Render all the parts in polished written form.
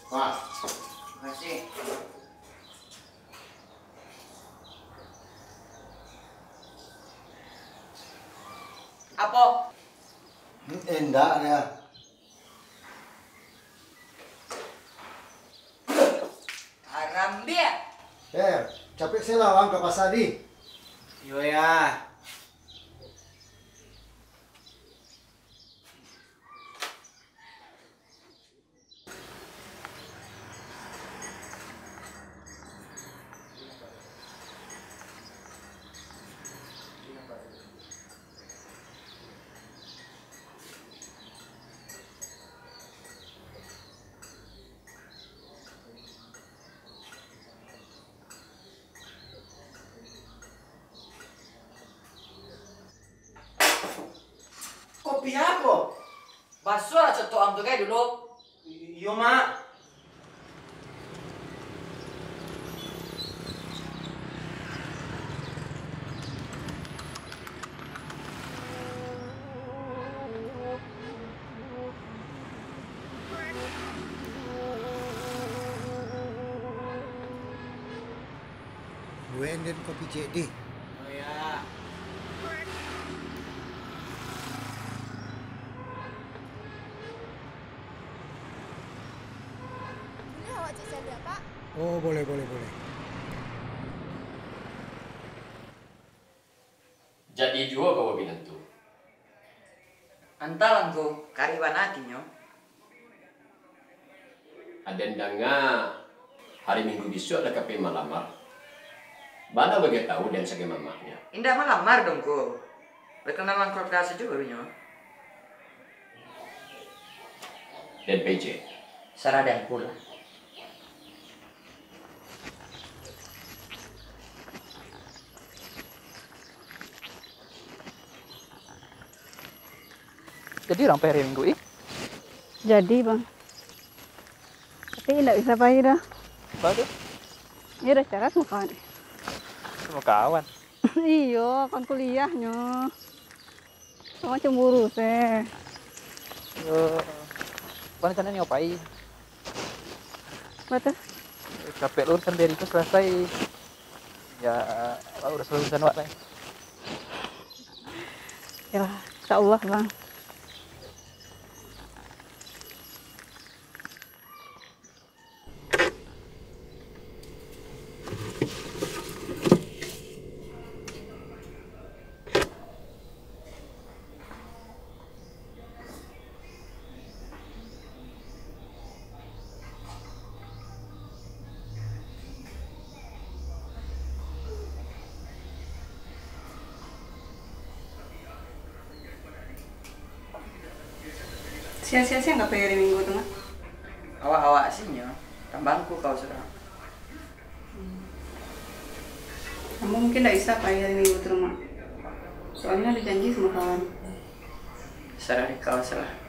Pak. Terima kasih. Apa? Enggak ada. Arambia. Capek saya lawang ke pasar di. Yo ya. Kopi aku. Bakso lah cetok am tuh kayak dulu. Iya, Mak. Gue dan kopi CD. Oh ya. Boleh awak cek saya, Pak? Oh, boleh. Jadi juga kau bilang tuh. Antalan ko kariban natin yo. Ada ndanga hari Minggu besok ada kape malamar. Bana bagai tahu dan sebagai mamanya. Indah malamar dong ko. Berkenalan korporasi juga nyo. Dan PJ. Saradan pula. Jadi orang hari Minggu ini? Jadi bang, tapi tidak bisa pahit dah. Bagus, Ini udah carat makan. semua kawan. Iyo, kan kuliahnya. Sama cemburu sih. Rencananya ngapain? Batas. Capek urusan dari itu selesai. Ya, udah selesai urusan wak lah. Ya, insya Allah bang. Siang-siang nggak pergi hari Minggu tuh, Mak? Awak-awak sih nyo. Tambangku kau sudah. Kamu mungkin nggak bisa pergi hari Minggu tuh, Mak. Soalnya ada janji sama kawan. Serah di kau serah.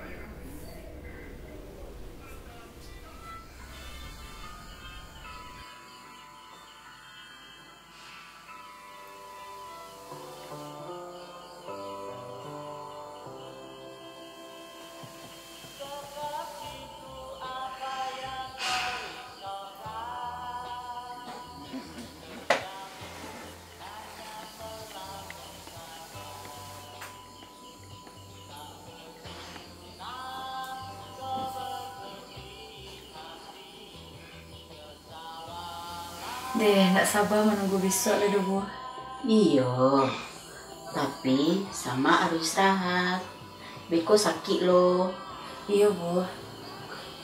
Deh, nggak sabar menunggu besok le Bu. Iyo, tapi sama harus istirahat. Beko sakit lo. Iya Bu.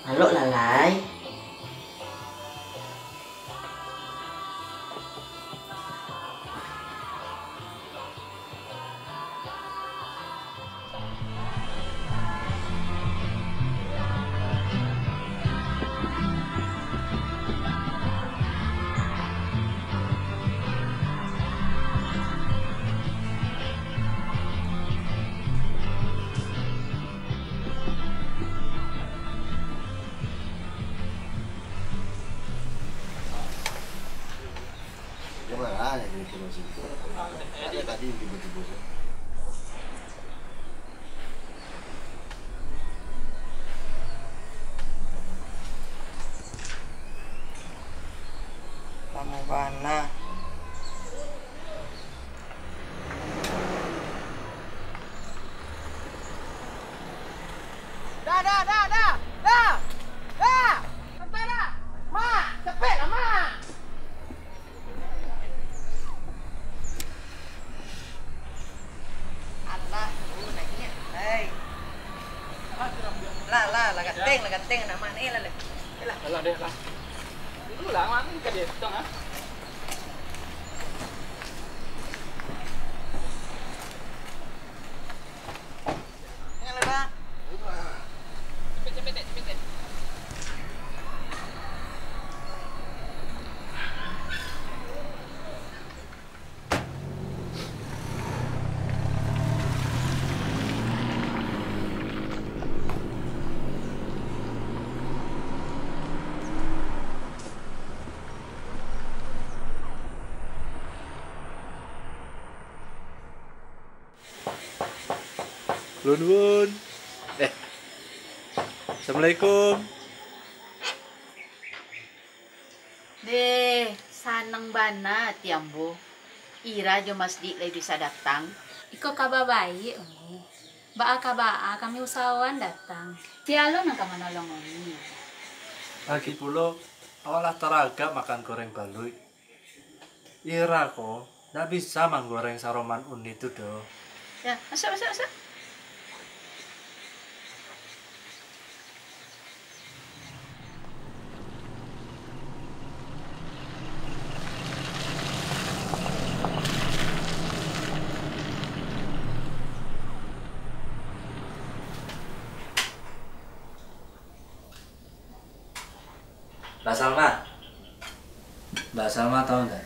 Halo lalai. Gimana ya ini terus itu? Ada tadi tiba-tiba. Mana? Lah ganteng anak mana lah. Alah deh lah. Dulu lah mana ke dia, tong ah. Lah. Cepet. Lun. Assalamualaikum. Deh, sanang bana tiambo. Ira jo masdi lagi bisa datang. Iko kabar baik, Umi. Baa kami usahawan datang. Tialo nang ka manolong Umi. Lagi pula awalah teraga makan goreng balui. Ira kok nggak bisa manggoreng saroman uni itu doh. Ya, masuk. Mbak Salma tahu nggak?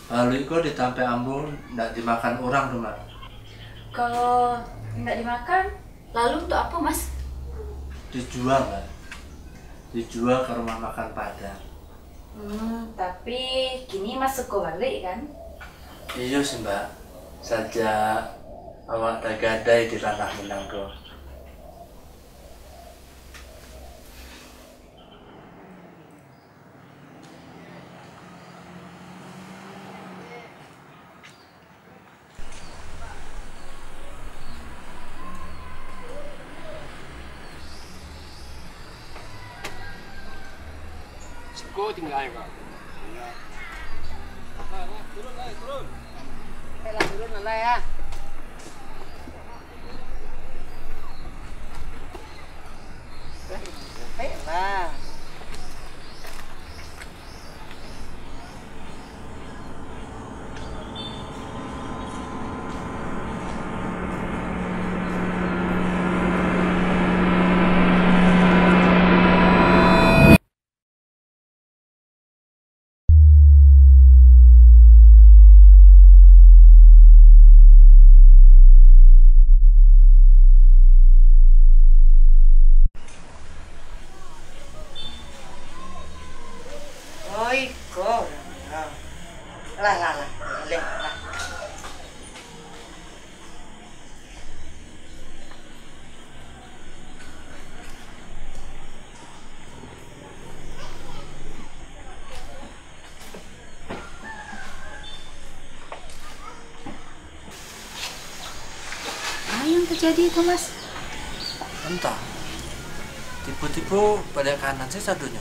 Balui kok ditampe ambung nggak dimakan orang tuh Mbak. Kalau nggak dimakan, lalu untuk apa, Mas? Dijual Mbak. Dijual ke rumah makan Padang. Tapi kini masuk ke balik kan? Iya sih Mbak. Sejak awak dagadai di tanah Minangko. Kau tinggal kak. Turun. Turun lah ya. Lah. Lah. Apa yang terjadi itu, Mas? Entah. Tipu-tipu pada kanan sih sadunya.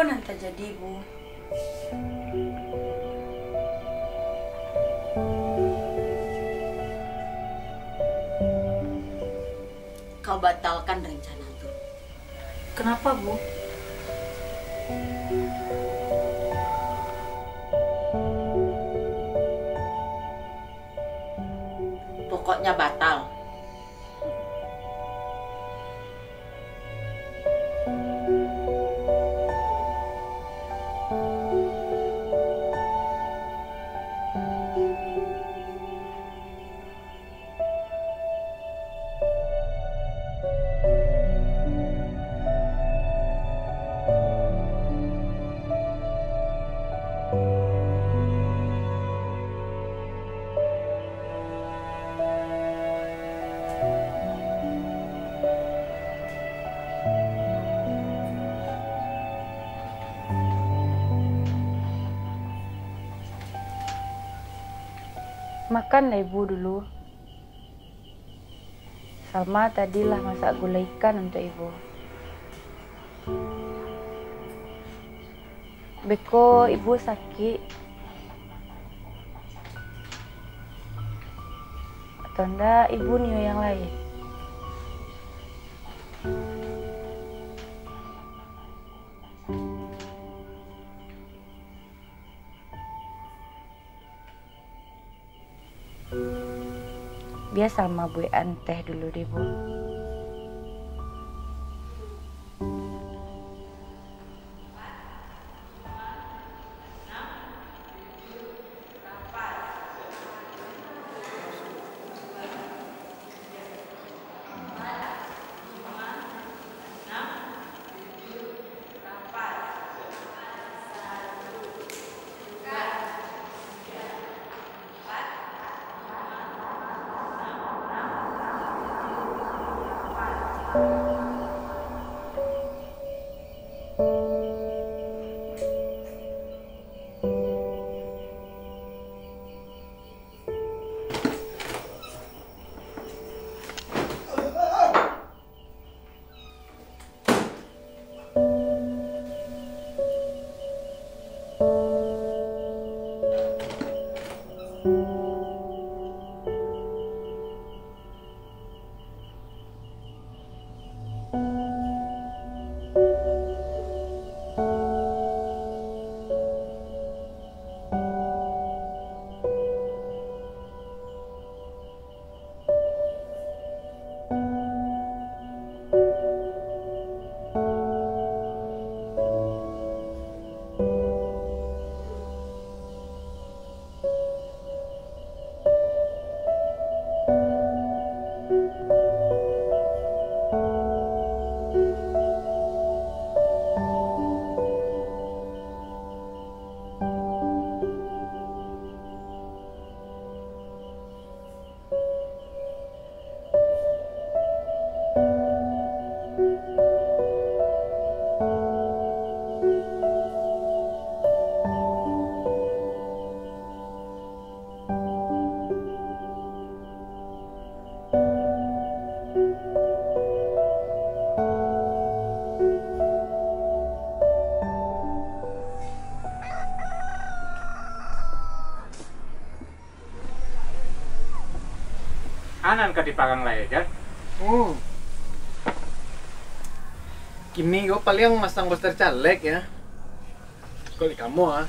pun nanti jadi, Bu. Kau batalkan rencana itu. Kenapa, Bu? Pokoknya batal. Makanlah Ibu dulu. Salma tadilah masak gulai ikan untuk Ibu. Beko Ibu sakit. Atau enggak Ibu niu yang lain? Biar Salma buat teh dulu deh, Bu. Anan ka di parang lain kan? Oh. Kini gue paling masang poster caleg ya. Kali kamu ah.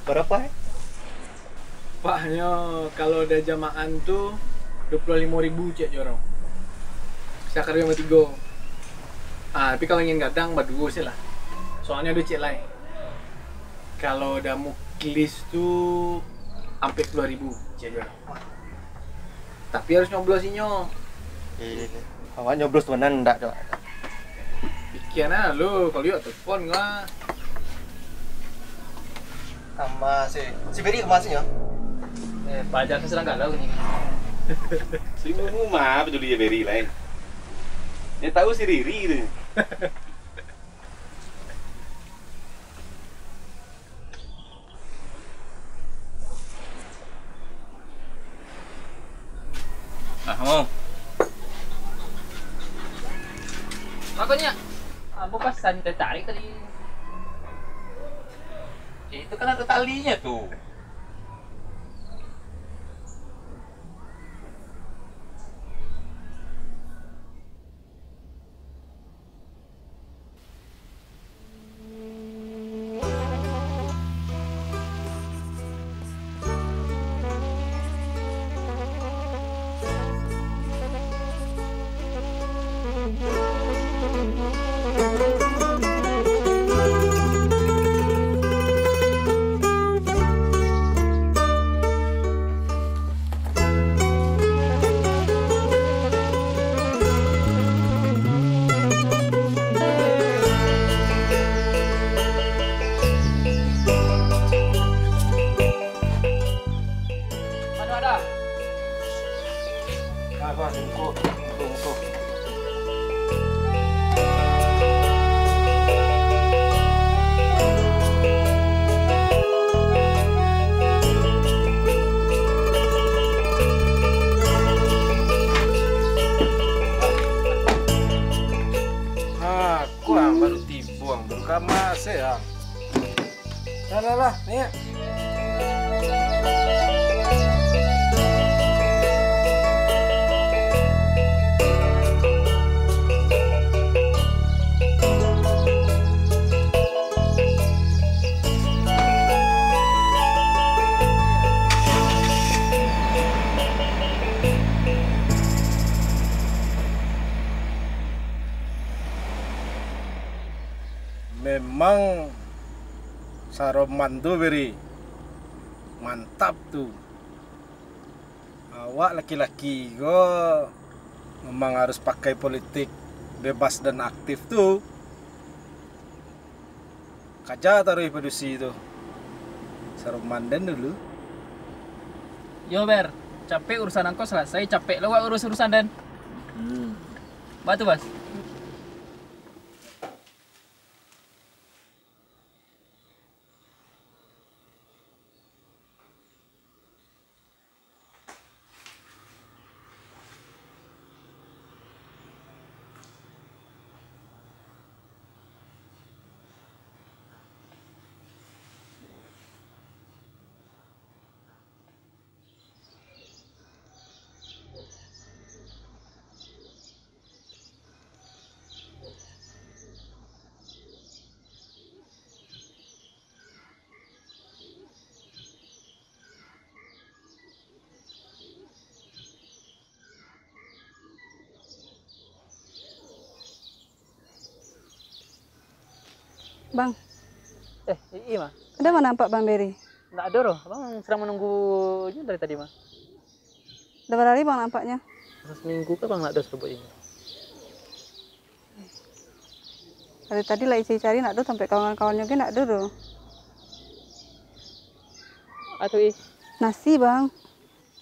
Berapa ya? Paknya kalau ada jamaan tuh 25.000 cek jorong. Saya kerja sama 3. Tapi kalau ingin gadang berdua sih lah. Soalnya ada cek lain. Kalau udah muklis tuh sampai 10.000 cek jorong. Tapi harus nyoblosinnya. Iya. Awak nyoblos temenan enggak, Cok? Pikiran lu, kalau yuk telepon gua. Sama si Beri kemasnya. Pajak keserang galau nih. Si Mumu mah peduli ya Beri lain. Ya tahu si Riri gitu. Mau. Makanya, aku pas tertarik tadi. Itu kan ada talinya tuh. Lah, nih. Memang Saroman tuh beri mantap tuh. Awak laki-laki go memang harus pakai politik bebas dan aktif tuh. Kaja taruh produksi itu. Saroman dan dulu. Yo Ber, capek urusan angkot selesai, capek lo urus urusan dan. Batu Bas. Bang, Iya mah. ada mana nampak Bang Beri? Nggak ada roh, abang sedang menunggunya dari tadi mah. Udah berapa hari Bang nampaknya? Seminggu kan bang nggak ada sebut ini. Dari tadi lah isi cari nak do sampai kawan-kawannya ke nak do. Atau Nasi Bang.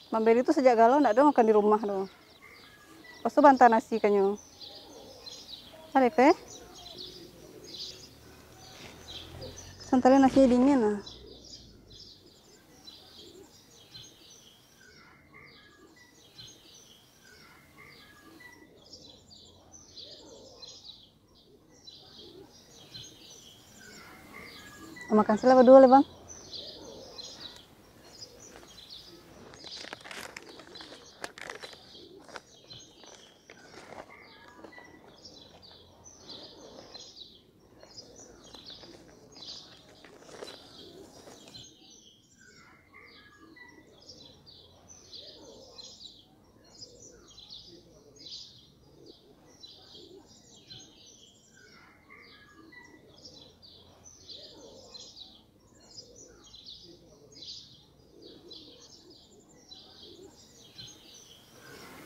Bang Beri itu sejak galau nak do makan di rumah do. Pas tu bantah nasi kanyo. Ada ke? Santai nasinya dingin lah. Makan sila berdua le Bang.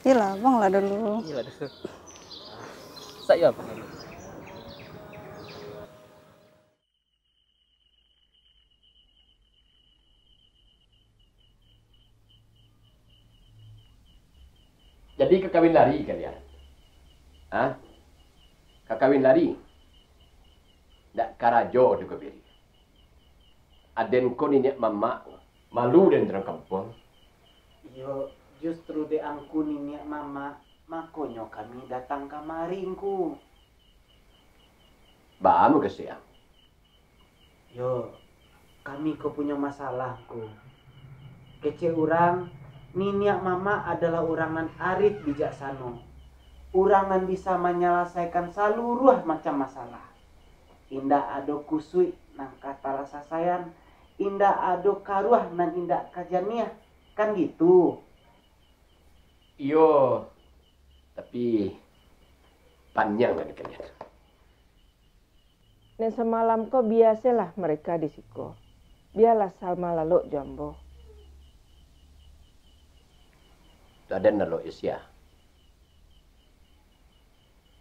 Iya Bang lah dulu. Iya dulu. Saya apa? Jadi kekawin lari kalian? Hah? Kekawin lari? Ndak karajo tu kebiri. Aden ko ni mama malu dan terang kampung. Yo, justru de angku ni mama, makonyo kami datang kamaringku. Bamu kesiang. Yo, pahami kau punya masalahku. Kece orang, niniak mama adalah orang nan arif bijaksana. Orang nan bisa menyelesaikan seluruh macam masalah. Indah ado kusui nang kata rasa sayang, indah ado karuah nan indah kajaniah, kan gitu. Iyo, tapi panjang kan kalian. Dan semalam kok biasalah mereka di siko. Biarlah Salma lalu jambo. Ada nalo isya.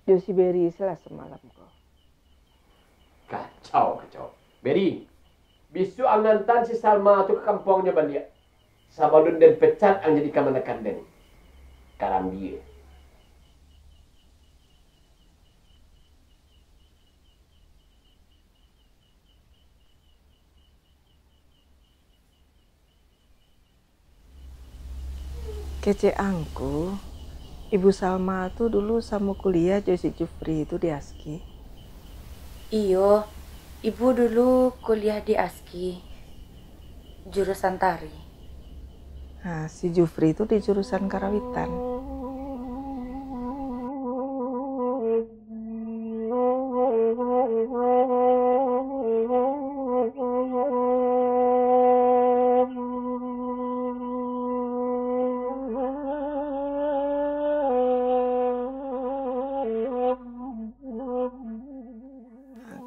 Josi beri salah semalam kok. Kacau. Beri, bisu angantan si Salma tu ke kampungnya balik. Sabadun dan pecat ang jadi kamanakan den. Karam dia. Kece angku, Ibu Salma tuh dulu sama kuliah Josi Jufri itu di ASKI. Iyo, ibu dulu kuliah di ASKI, jurusan tari. Nah, si Jufri itu di jurusan karawitan.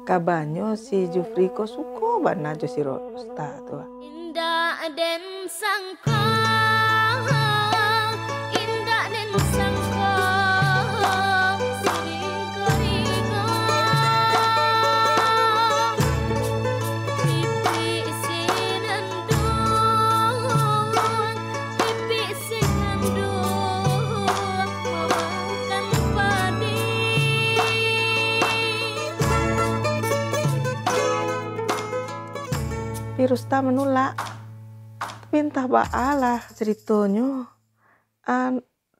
Kabanyo si Jufri ko suko bana jo si Rosta tuh. Indah den sangko, indah den sangko, sering pipi sinandung, pipi sinandung, mawakan padi. Rusta menolak, tapi entah baalah ceritanya.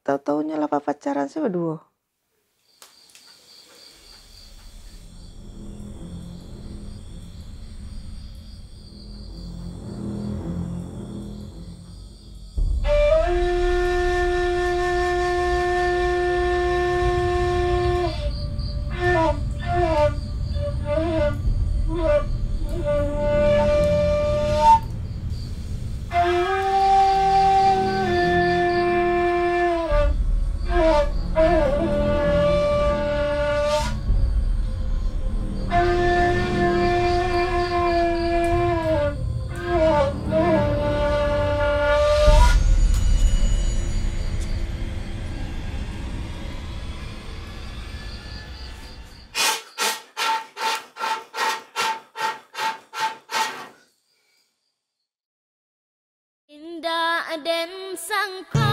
Tahu-taunya lah pacaran sih berdua. Indah den sangko,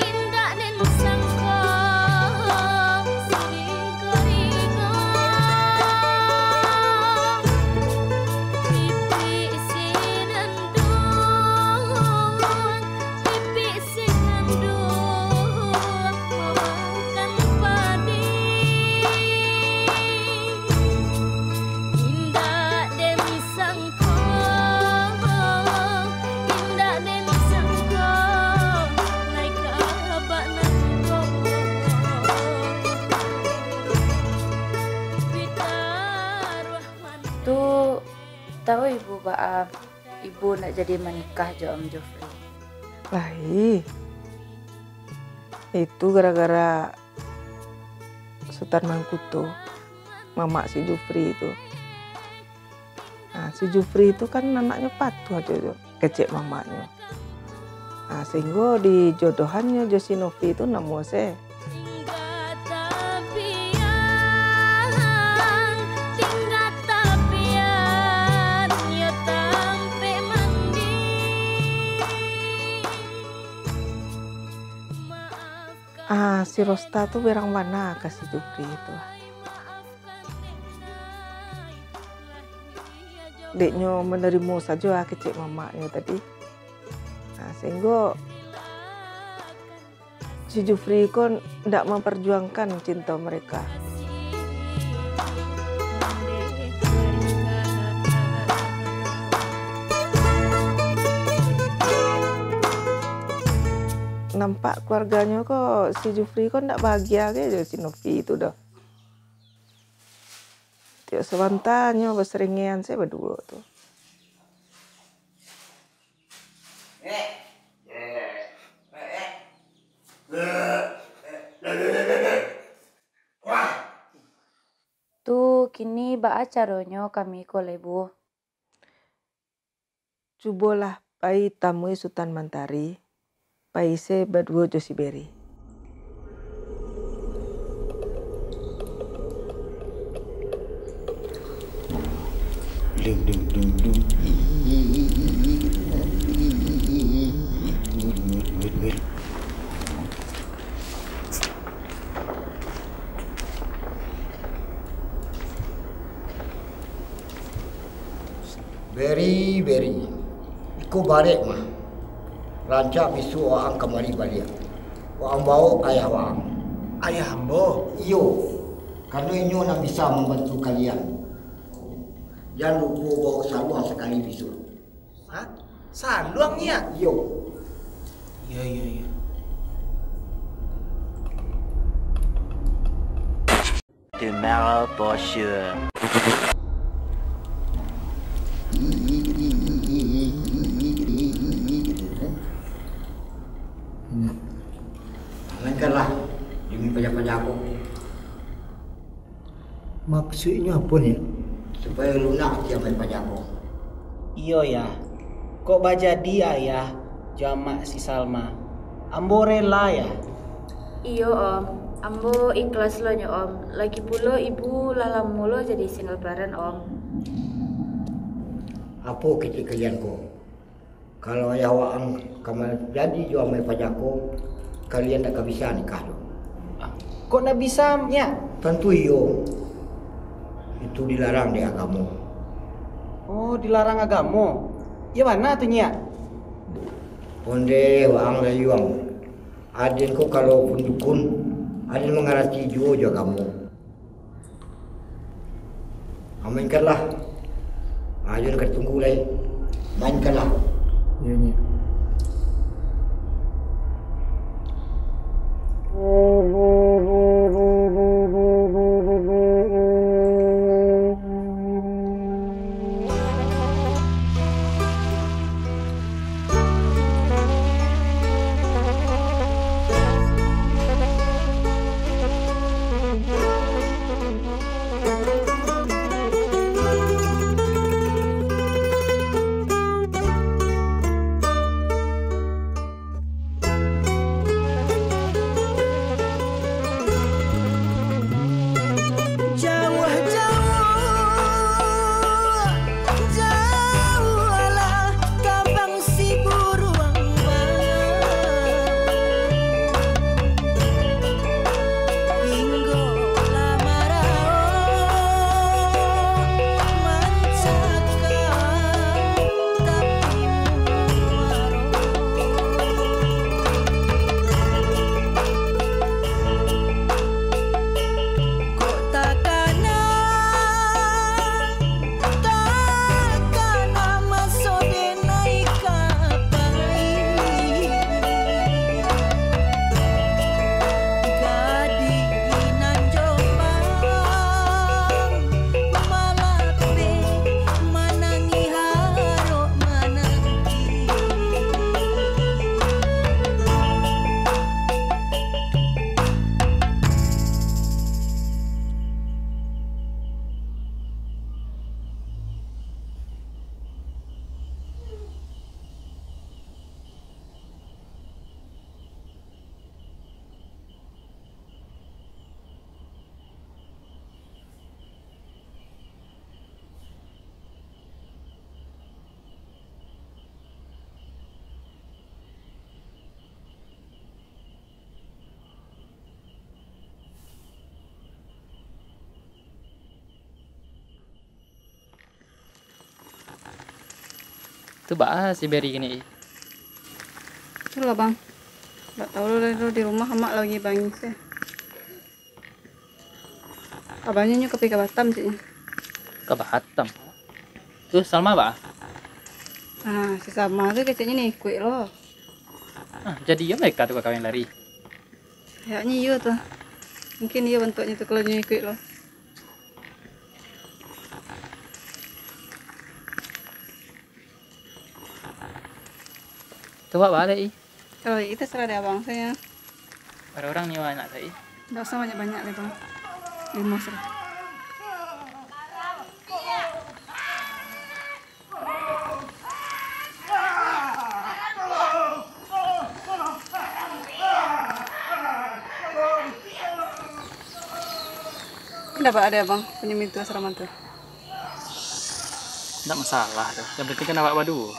indah den sangko, sering pipi sinandung, pipi sinandung, mawakan padi. Indah den sangko, Tuh, tahu ibu Baab, ibu nak jadi menikah jo Om Jufri. Lah itu gara-gara Sultan Mangkuto, mama si Jufri itu. Nah, si Jufri itu kan anaknya patuh aja kecek mamanya. Nah, sehingga di jodohannya Josi Novi itu namo se. Si Rosta tuh berang mana kasih Jufri itu. Deknya menerima saja kecik mamanya tadi. Nah, sehingga si Jufri kan tidak memperjuangkan cinta mereka. nampak keluarganya kok si Jufri kok ndak bahagia aja si Novi itu dah. Tiap sebentarnya berseringian saya berdua tuh. Tu kini ba acaranya kami ko lebu. Cubalah pai tamui Sultan Mantari, pai se berdua Josi Beri. Dum dum dum dum. Beri. Iko balik mah. Rancak bisu orang kemari balik. Orang bawa ayah orang. Ayah ambo? Iyo. Karena inyo nak bisa membantu kalian. Jangan lupa bawa saluang sekali bisu. Hah? Saluangnya? Iyo. Iya. Tomorrow for sure. Mainkanlah demi pajak-pajak aku. Maksudnya apa ni? Supaya lunak dia main pajak aku. Iyo ya. Kok bajadi ayah jamak si Salma. Ambo rela ya. Iyo om, ambo ikhlas lo nyo om. Lagi pula ibu lalam mulu jadi single parent om. Apa kecil kalian ko? Kalau ayah awak kamu jadi jual main pajak aku, kalian tak bisa nikah tu. Kok nak bisa nya? Tentu iyo. Itu dilarang di agama. Oh, dilarang agama. Ya mana tu nya? Ponde wang layuang. Adin ko kalau pun dukun, adin mengarati juga kamu. Mainkanlah. Ayo nak tunggu lagi. Mainkanlah. Iya. Tu bah si Beri gini. Itulah bang. Tak tahu lo di rumah mak lagi bangis ya. Abangnya nyu ke Batam sih. Ke Batam. Tu Salma bah? Ah, si Salma tu kecilnya nih ikut lo. Jadi ya mereka tuh kawin lari. Kayaknya iya tuh. Mungkin iya bentuknya tuh kalau ikut loh. Coba balik. Kalau itu serah deh abang saya. Ada orang nyewa anak saya. Nggak usah banyak-banyak deh bang. 5 serah. Dapat ada bang punya mintu asrama tuh. Tidak masalah tuh. Yang penting kan awak badu.